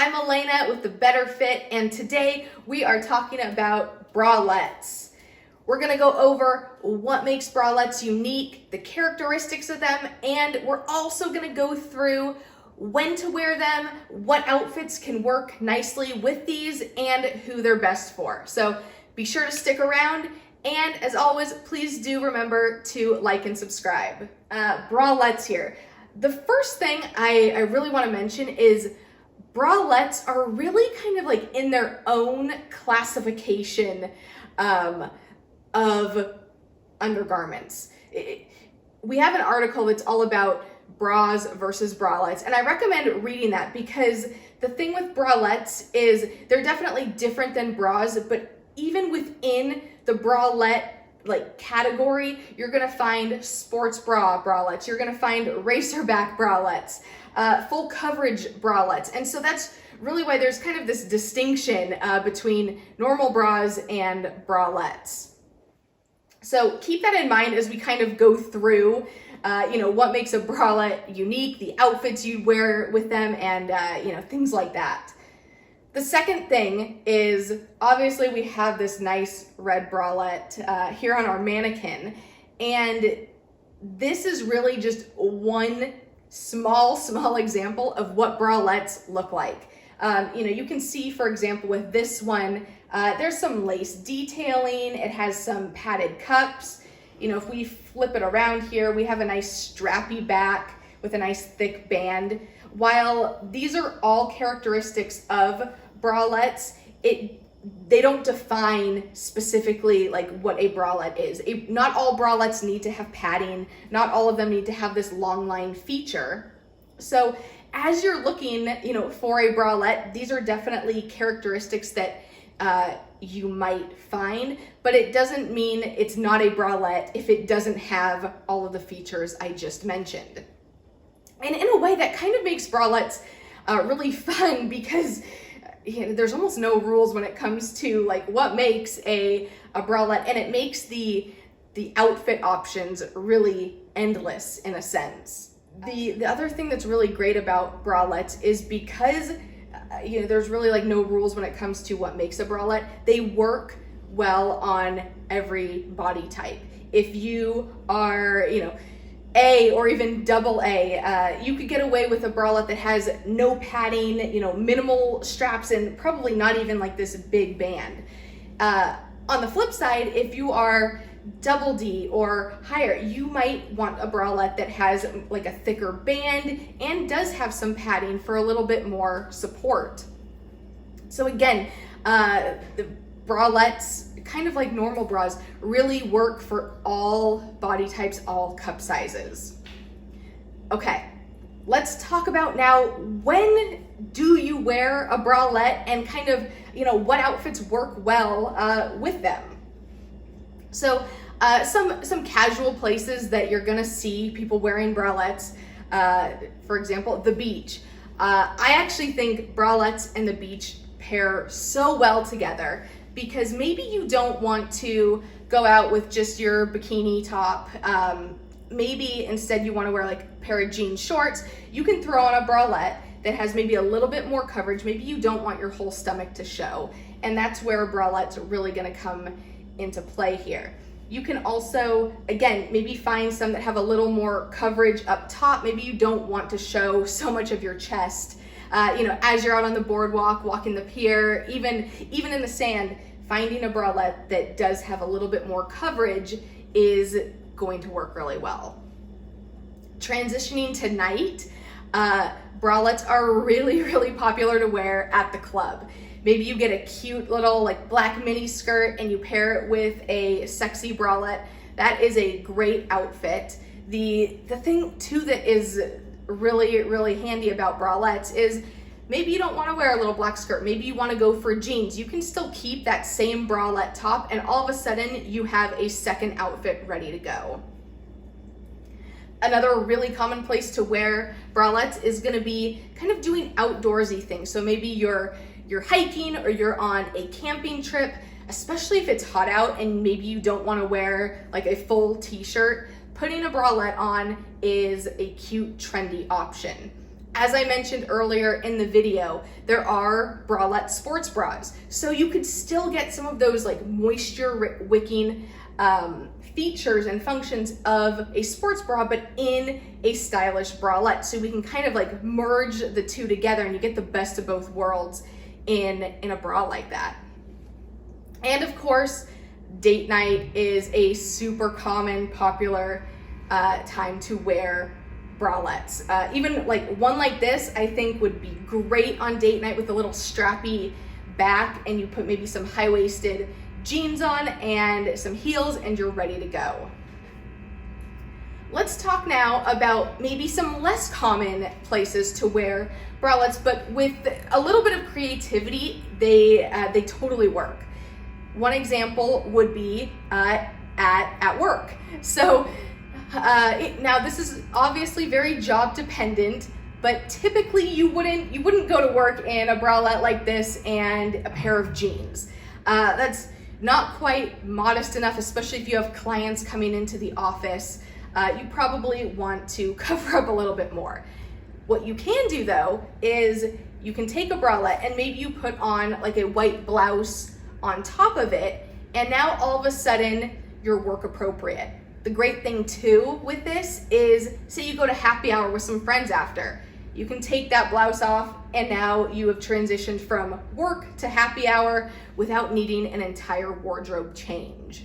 I'm Elena with The Better Fit, and today we are talking about bralettes. We're gonna go over what makes bralettes unique, the characteristics of them, and we're also gonna go through when to wear them, what outfits can work nicely with these, and who they're best for. So be sure to stick around, and as always, please do remember to like and subscribe. Bralettes here. The first thing I really wanna mention is bralettes are really kind of like in their own classification of undergarments. We have an article that's all about bras versus bralettes, and I recommend reading that because the thing with bralettes is they're definitely different than bras, but even within the bralette like category, you're gonna find sports bralettes, you're gonna find racerback bralettes, full coverage bralettes. And so that's really why there's kind of this distinction between normal bras and bralettes. So keep that in mind as we kind of go through, what makes a bralette unique, the outfits you wear with them, and, things like that. The second thing is, obviously we have this nice red bralette here on our mannequin, and this is really just one small example of what bralettes look like. You can see, for example, with this one, there's some lace detailing, it has some padded cups. If we flip it around here, we have a nice strappy back with a nice thick band. While these are all characteristics of bralettes, they don't define specifically like what a bralette is. Not all bralettes need to have padding, not all of them need to have this long line feature. So as you're looking, for a bralette, these are definitely characteristics that you might find, but it doesn't mean it's not a bralette if it doesn't have all of the features I just mentioned. And in a way that kind of makes bralettes really fun because there's almost no rules when it comes to like what makes a bralette, and it makes the outfit options really endless in a sense. The other thing that's really great about bralettes is because there's really like no rules when it comes to what makes a bralette. They work well on every body type. If you are, A or even double A, you could get away with a bralette that has no padding, minimal straps, and probably not even like this big band. On the flip side, if you are double D or higher, you might want a bralette that has like a thicker band and does have some padding for a little bit more support. So again, the bralettes, kind of like normal bras, really work for all body types, all cup sizes. Okay, let's talk about now, when do you wear a bralette and kind of, what outfits work well with them? So some casual places that you're gonna see people wearing bralettes, for example, the beach. I actually think bralettes and the beach pair so well together because maybe you don't want to go out with just your bikini top. Maybe instead you wanna wear like a pair of jean shorts. You can throw on a bralette that has maybe a little bit more coverage. Maybe you don't want your whole stomach to show. And that's where a bralette's really gonna come into play here. You can also, again, maybe find some that have a little more coverage up top. Maybe you don't want to show so much of your chest. As you're out on the boardwalk, walking the pier, even in the sand, finding a bralette that does have a little bit more coverage is going to work really well. Transitioning to night, bralettes are really popular to wear at the club. Maybe you get a cute little like black mini skirt and you pair it with a sexy bralette. That is a great outfit. The thing too that is really handy about bralettes is maybe you don't want to wear a little black skirt. Maybe you want to go for jeans. You can still keep that same bralette top, and all of a sudden you have a second outfit ready to go. Another really common place to wear bralettes is going to be kind of doing outdoorsy things. So maybe you're hiking or you're on a camping trip, especially if it's hot out and maybe you don't want to wear like a full t-shirt. Putting a bralette on is a cute, trendy option. As I mentioned earlier in the video, there are bralette sports bras. So you could still get some of those like moisture wicking features and functions of a sports bra, but in a stylish bralette. So we can kind of like merge the two together and you get the best of both worlds in a bra like that. And of course, date night is a super common, popular time to wear bralettes. Even like one like this, I think would be great on date night with a little strappy back, and you put maybe some high-waisted jeans on and some heels and you're ready to go. Let's talk now about maybe some less common places to wear bralettes, but with a little bit of creativity, they totally work. One example would be at work. So now this is obviously very job dependent, but typically you wouldn't go to work in a bralette like this and a pair of jeans. That's not quite modest enough, especially if you have clients coming into the office. You probably want to cover up a little bit more. What you can do though is you can take a bralette and maybe you put on like a white blouse on top of it, and now all of a sudden you're work appropriate. The great thing too with this is, say you go to happy hour with some friends after, you can take that blouse off and now you have transitioned from work to happy hour without needing an entire wardrobe change.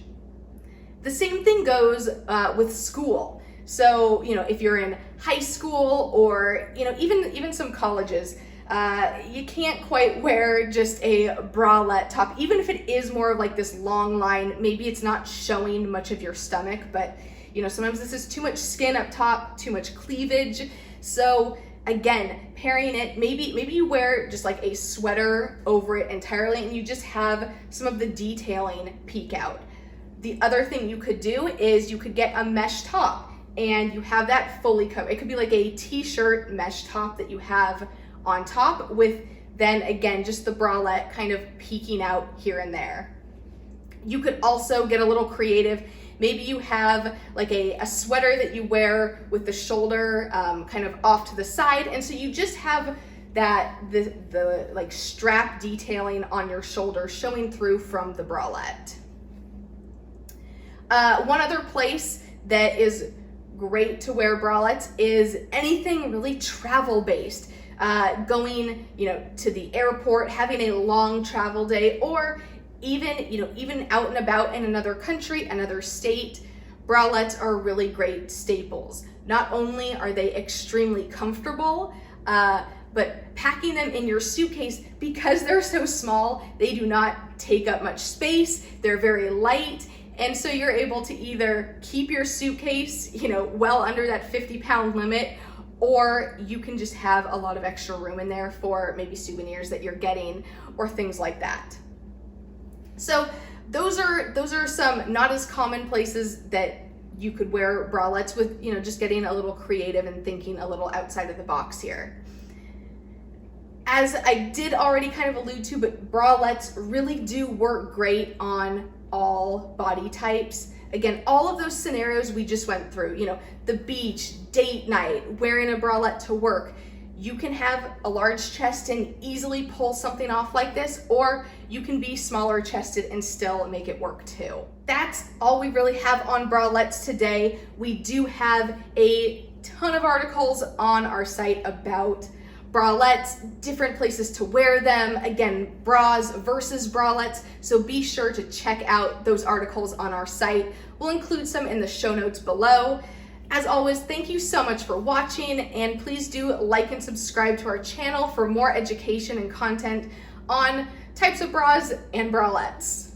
The same thing goes with school. So, if you're in high school or, even some colleges, you can't quite wear just a bralette top, even if it is more of like this long line. Maybe it's not showing much of your stomach, but sometimes this is too much skin up top, too much cleavage. So again, pairing it, maybe you wear just like a sweater over it entirely and you just have some of the detailing peek out. The other thing you could do is you could get a mesh top and you have that fully covered. It could be like a t-shirt mesh top that you have on top with then again just the bralette kind of peeking out here and there. You could also get a little creative. Maybe you have like a sweater that you wear with the shoulder kind of off to the side, and so you just have the like strap detailing on your shoulder showing through from the bralette. One other place that is great to wear bralettes is anything really travel based. Going, to the airport, having a long travel day, or even out and about in another country, another state, bralettes are really great staples. Not only are they extremely comfortable, but packing them in your suitcase, because they're so small, they do not take up much space, they're very light, and so you're able to either keep your suitcase, well under that 50-pound limit, or you can just have a lot of extra room in there for maybe souvenirs that you're getting or things like that. So those are some not as common places that you could wear bralettes with, just getting a little creative and thinking a little outside of the box here. As I did already kind of allude to, but bralettes really do work great on all body types. Again, all of those scenarios we just went through, the beach, date night, wearing a bralette to work. You can have a large chest and easily pull something off like this, or you can be smaller chested and still make it work too. That's all we really have on bralettes today. We do have a ton of articles on our site about bralettes, different places to wear them, again, bras versus bralettes, so be sure to check out those articles on our site. We'll include some in the show notes below. As always, thank you so much for watching, and please do like and subscribe to our channel for more education and content on types of bras and bralettes.